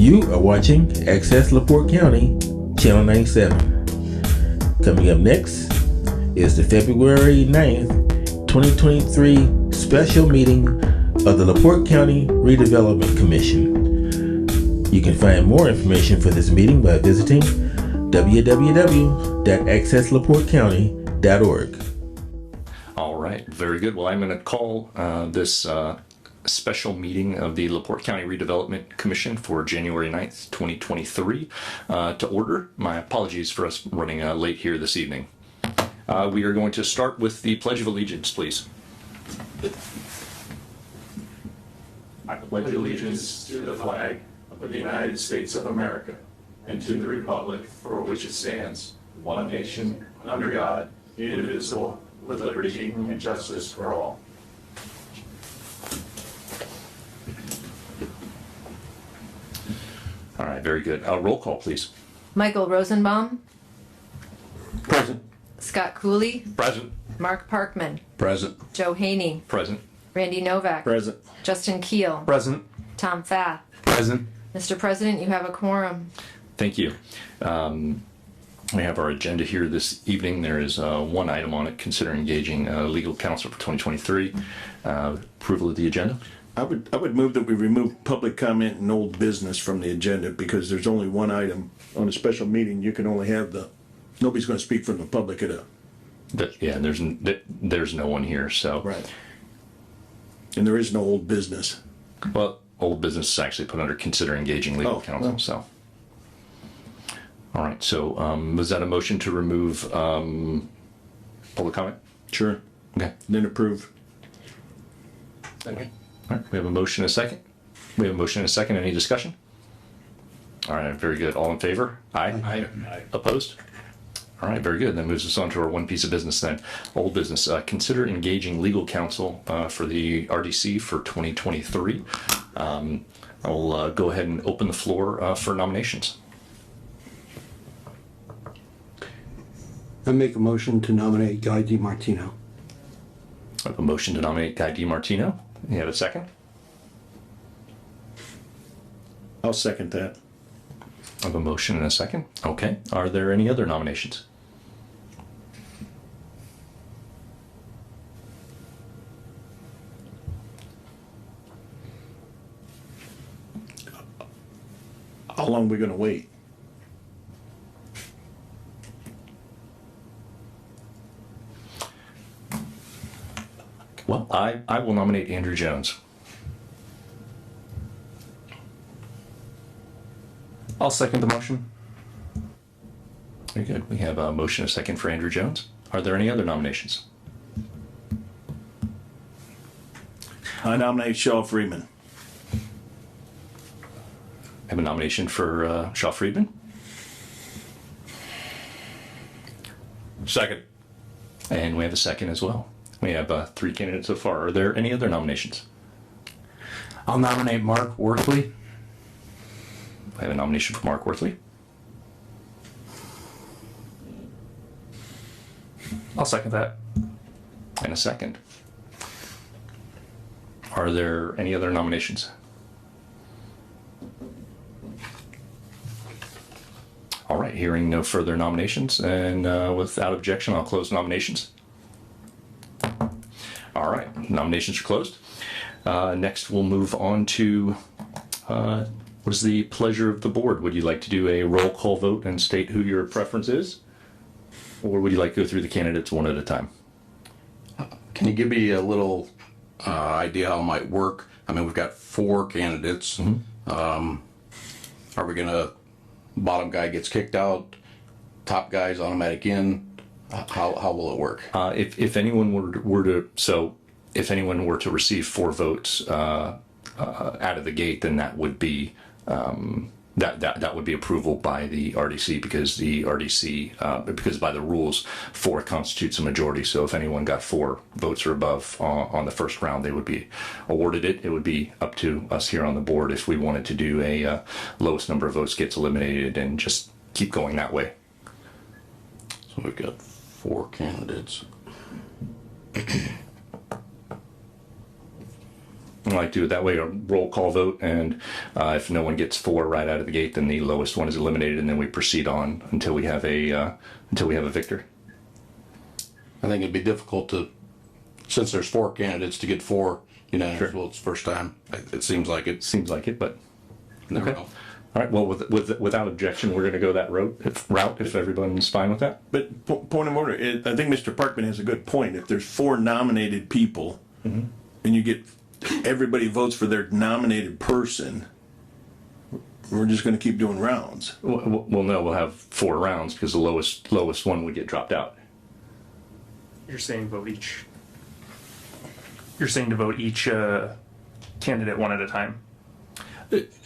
You are watching Access LaPorte County, Channel 97. Coming up next is the February 9th, 2023 special meeting of the LaPorte County Redevelopment Commission. You can find more information for this meeting by visiting www.accesslaportecounty.org. All right, very good. Well, I'm going to call this special meeting of the LaPorte County Redevelopment Commission for January 9th, 2023 to order. My apologies for us running late here this evening. We are going to start with the Pledge of Allegiance, please. I pledge allegiance to the flag of the United States of America and to the republic for which it stands, one nation, under God, indivisible, with liberty and justice for all. All right, very good. Roll call, please. Michael Rosenbaum, Present. Scott Cooley, Present. Mark Parkman, Present. Joe Haney, Present. Randy Novak, Present. Justin Keel, Present. Tom Fath. Present. Mr. President, you have a quorum. Thank you. We have our agenda here this evening. There is one item on it, consider engaging legal counsel for 2023. Approval of the agenda. I would move that we remove public comment and old business from the agenda because there's only one item on a special meeting. You can only have nobody's going to speak from the public at a. Yeah, there's no one here, so. Right. And there is no old business. Well, old business is actually put under consider engaging legal counsel, well. so. All right, so was that a motion to remove public comment? Sure. Okay. Then approve. Okay. All right, we have a motion and a second. We have a motion and a second. Any discussion? All right, very good. All in favor? Aye. Aye. Opposed? All right, very good. That moves us on to our one piece of business then. Old business. Consider engaging legal counsel for the RDC for 2023. I'll go ahead and open the floor for nominations. I make a motion to nominate Guy DiMartino. I have a motion to nominate Guy DiMartino. You have a second? I'll second that. I have a motion and a second. Okay. Are there any other nominations? How long are we going to wait? Well, I will nominate Andrew Jones. I'll second the motion. Very good. We have a motion and a second for Andrew Jones. Are there any other nominations? I nominate Shaw Freeman. I have a nomination for Shaw Friedman. Second. And we have a second as well. We have 3 candidates so far. Are there any other nominations? I'll nominate Mark Worthley. I have a nomination for Mark Worthley. I'll second that. And a second. Are there any other nominations? All right, hearing no further nominations, and without objection, I'll close nominations. All right, nominations are closed. Next, we'll move on to what is the pleasure of the board? Would you like to do a roll call vote and state who your preference is? Or would you like to go through the candidates one at a time? Can you give me a little idea how it might work? I mean, we've got 4 candidates. Are we gonna, bottom guy gets kicked out, top guy's automatic in? How will it work? If anyone if anyone were to receive 4 votes out of the gate, then that would be that would be approval by the RDC because the RDC because by the rules 4 constitutes a majority. So if anyone got 4 votes or above on the first round, they would be awarded it. It would be up to us here on the board if we wanted to do a lowest number of votes gets eliminated and just keep going that way. So we've got 4 candidates. I like to do it that way, a roll call vote, and if no one gets 4 right out of the gate, then the lowest one is eliminated, and then we proceed on until we have a victor. I think it'd be difficult to, since there's 4 candidates, to get 4 unanimous votes first time. It seems like it. Seems like it, but Never okay. know. All right. Well, without objection, we're going to go that route if everyone's fine with that. But point of order, I think Mr. Parkman has a good point. If there's 4 nominated people, and you get, everybody votes for their nominated person, we're just gonna keep doing rounds. Well, no, we'll have 4 rounds because the lowest one would get dropped out. You're saying vote each. You're saying to vote each candidate one at a time.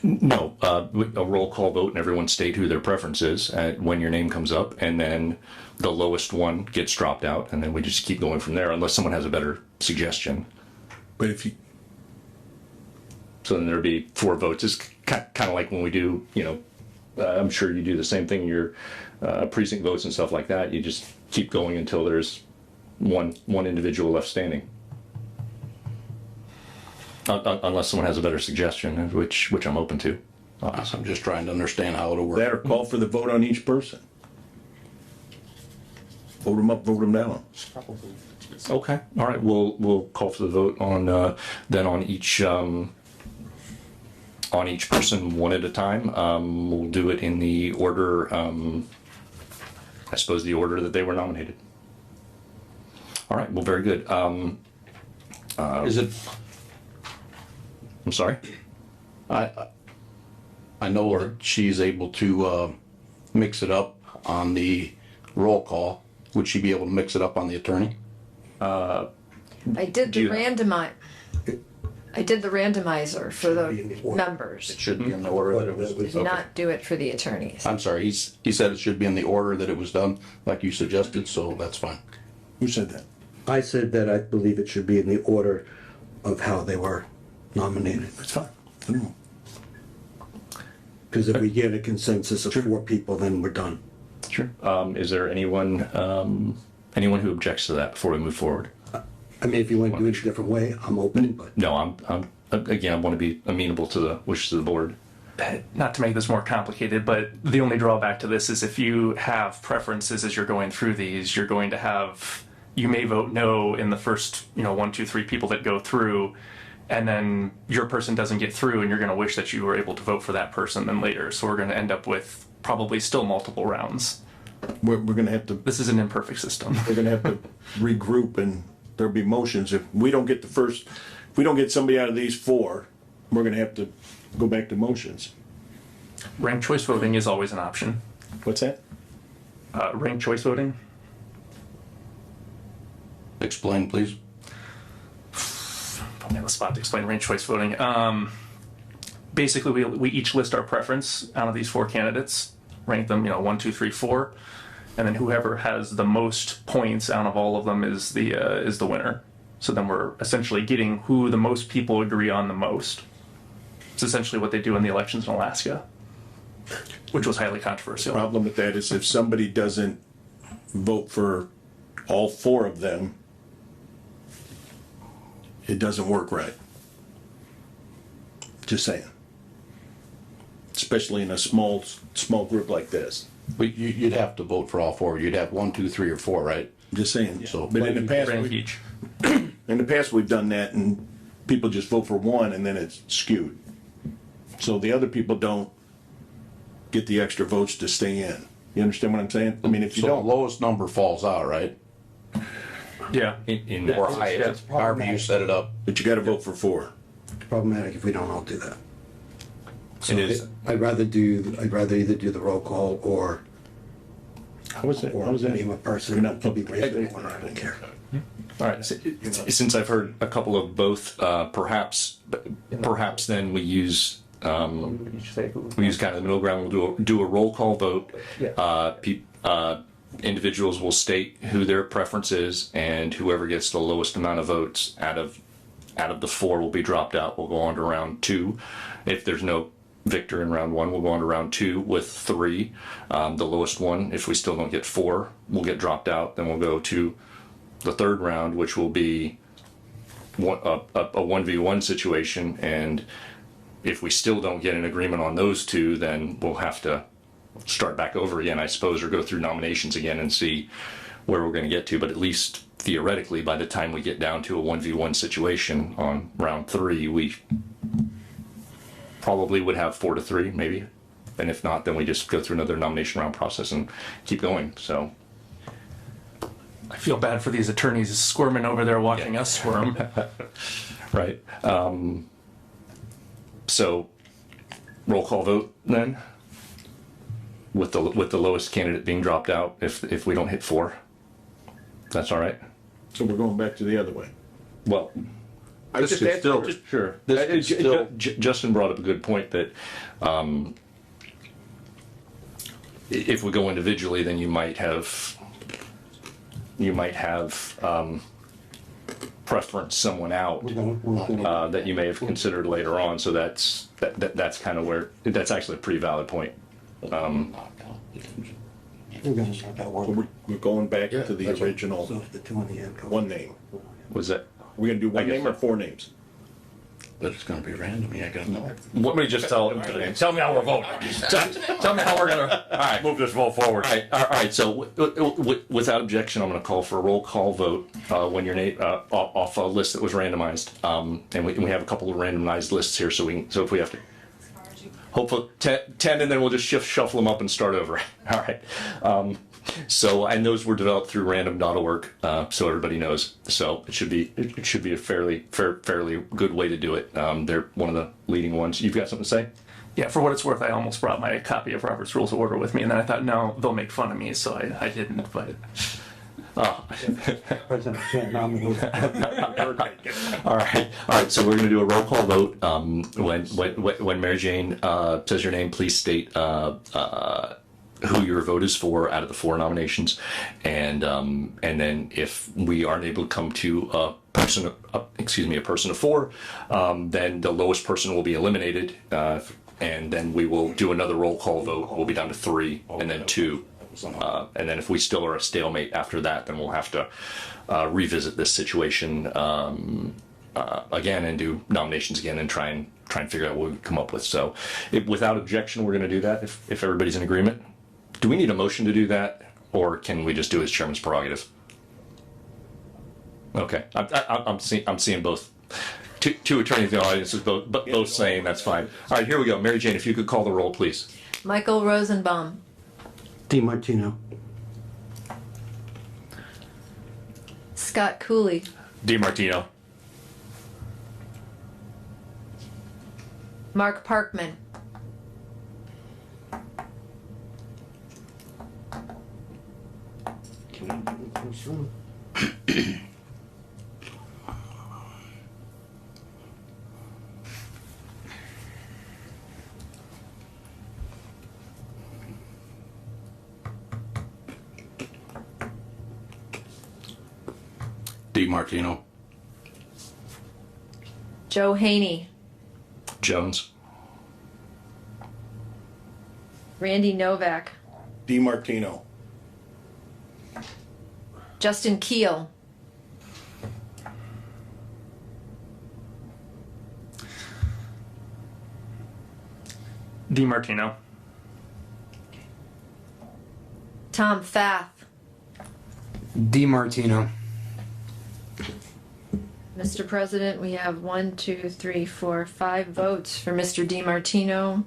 No, a roll call vote, and everyone state who their preference is when your name comes up, and then the lowest one gets dropped out, and then we just keep going from there unless someone has a better suggestion. But if you, So then there'd be 4 votes. It's kind of like when we do, I'm sure you do the same thing, your precinct votes and stuff like that. You just keep going until there's one individual left standing. Unless someone has a better suggestion, which I'm open to. I'm just trying to understand how it'll work. that or call for the vote on each person. Vote them up, vote them down. Okay. All right. We'll call for the vote on then on each person one at a time. We'll do it in the order. I suppose the order that they were nominated. All right. Well, very good. Is it? I'm sorry. I know that she's able to mix it up on the roll call. Would she be able to mix it up on the attorney? I did the randomizer for the members. It should be in the order that it was. Did not do it for the attorneys. I'm sorry. He said it should be in the order that it was done, like you suggested. So that's fine. Who said that? I said that I believe it should be in the order of how they were nominated. That's fine. Because if we get a consensus of 4 people, then we're done. Sure. Is there anyone who objects to that before we move forward? I mean, if you want to do it a different way, I'm open, but No, I'm again. I want to be amenable to the wishes of the board. Not to make this more complicated, but the only drawback to this is if you have preferences as you're going through these, you're going to have, you may vote no in the first, 1, 2, 3 people that go through, and then your person doesn't get through, and you're going to wish that you were able to vote for that person then later. So we're going to end up with probably still multiple rounds. We're gonna have to, This is an imperfect system. we're gonna have to regroup, and there'll be motions. If we don't get if we don't get somebody out of these 4, we're gonna have to go back to motions. Ranked choice voting is always an option. What's that? Ranked choice voting? Explain, please. Put me on the spot to explain ranked choice voting. Basically, we each list our preference out of these 4 candidates, rank them, 1, 2, 3, 4, and then whoever has the most points out of all of them is the winner. So then we're essentially getting who the most people agree on the most. It's essentially what they do in the elections in Alaska, which was highly controversial. Problem with that is if somebody doesn't vote for all 4 of them, it doesn't work right. Just saying. Especially in a small group like this. But you'd have to vote for all 4. You'd have 1, 2, 3, or 4, right? Just saying. So- But in the past, Rank each. we've done that, and people just vote for one, and then it's skewed. So the other people don't get the extra votes to stay in. You understand what I'm saying? I mean, if you So the don't, lowest number falls out, right? Yeah. Or highest, however you set it up. but you got to vote for 4. it's problematic if we don't all do that. So It is. I'd rather either do the roll call or How was that? How was that? name a person. You're not public. I don't care. All right. Since I've heard a couple of both, perhaps then we use kind of the middle ground. We'll do a roll call vote. Individuals will state who their preference is, and whoever gets the lowest amount of votes out of the 4 will be dropped out. We'll go on to round 2. If there's no victor in round 1, we'll go on to round 2 with 3. The lowest one, if we still don't get 4, will get dropped out. Then we'll go to the 3rd round, which will be a 1v1 situation, and if we still don't get an agreement on those two, then we'll have to start back over again, I suppose, or go through nominations again and see where we're going to get to. But at least theoretically, by the time we get down to a 1v1 situation on round 3, we probably would have 4 to 3, maybe. And if not, then we just go through another nomination round process and keep going. So I feel bad for these attorneys squirming over there watching us squirm. right. So roll call vote then, with the lowest candidate being dropped out if we don't hit 4. That's all right. So we're going back to the other way. Well, This could still, sure. This could still- Justin brought up a good point that if we go individually, then you might have preference someone out that you may have considered later on. So that's kind of where that's actually a pretty valid point. We're gonna knock out one. We're going back to the original So if the two on the end go. one name. Was that? We're gonna do one guess name or so. 4 names? but it's gonna be random, yeah, I gotta know. Let me just tell me how we're voting. Tell me how we're gonna move this vote forward. All right. So without objection, I'm going to call for a roll call vote when your name off a list that was randomized, and we have a couple of randomized lists here. So if we have to, hopefully 10, and then we'll just shuffle them up and start over. All right. And those were developed through random.org, so everybody knows. So it should be a fairly good way to do it. They're one of the leading ones. You've got something to say? Yeah, for what it's worth, I almost brought my copy of Robert's Rules of Order with me, and then I thought, no, they'll make fun of me, so I didn't. But President can't nominate. All right. So we're going to do a roll call vote. When Mary Jane says your name, please state who your vote is for out of the 4 nominations, and then if we aren't able to come to a person of 4, then the lowest person will be eliminated, and then we will do another roll call vote. We'll be down to 3, and then 2, and then if we still are a stalemate after that, then we'll have to revisit this situation again and do nominations again and try and figure out what we come up with. So, without objection, we're going to do that if everybody's in agreement. Do we need a motion to do that, or can we just do it as chairman's prerogative? Okay, I'm seeing both. Two attorneys in the audience, both saying that's fine. All right, here we go. Mary Jane, if you could call the roll, please. Michael Rosenbaum, DiMartino. Scott Cooley, DiMartino. Mark Parkman, DiMartino. Joe Haney, Jones. Randy Novak, DiMartino. Justin Keel, DiMartino. Tom Fath, DiMartino. Mr. President, we have 1, 2, 3, 4, 5 votes for Mr. DiMartino.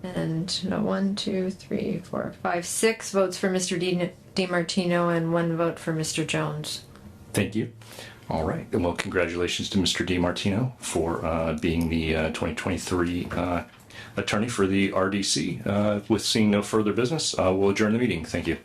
And 1, 2, 3, 4, 5, 6 votes for Mr. DiMartino and 1 vote for Mr. Jones. Thank you. All right. Well, congratulations to Mr. DiMartino for being the 2023 attorney for the RDC. With seeing no further business, we'll adjourn the meeting. Thank you.